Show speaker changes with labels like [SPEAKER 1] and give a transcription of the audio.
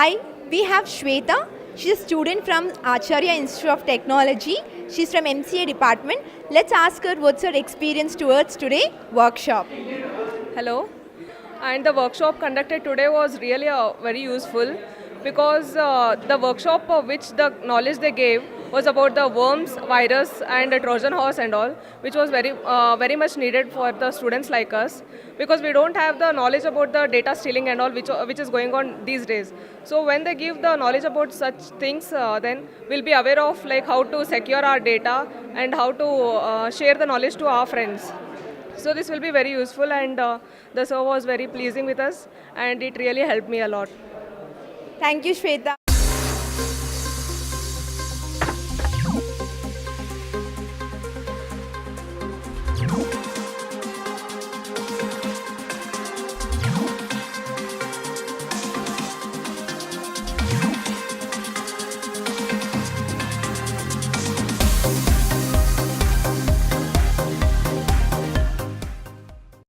[SPEAKER 1] Hi, we have Swetha. She's a student from Acharya Institute of Technology. She's from MCA department. Let's ask her what's her experience towards today workshop.
[SPEAKER 2] Hello, and the workshop conducted today was really very useful because the workshop which the knowledge they gave was about the worms, virus, and the Trojan horse and all, which was very much needed for the students like us because we don't have the knowledge about the data stealing and all which is going on these days. So when they give the knowledge about such things, then we'll be aware of like how to secure our data and how to share the knowledge to our friends. So this will be very useful, and the show was very pleasing with us, and it really helped me a lot.
[SPEAKER 1] Thank you, Swetha.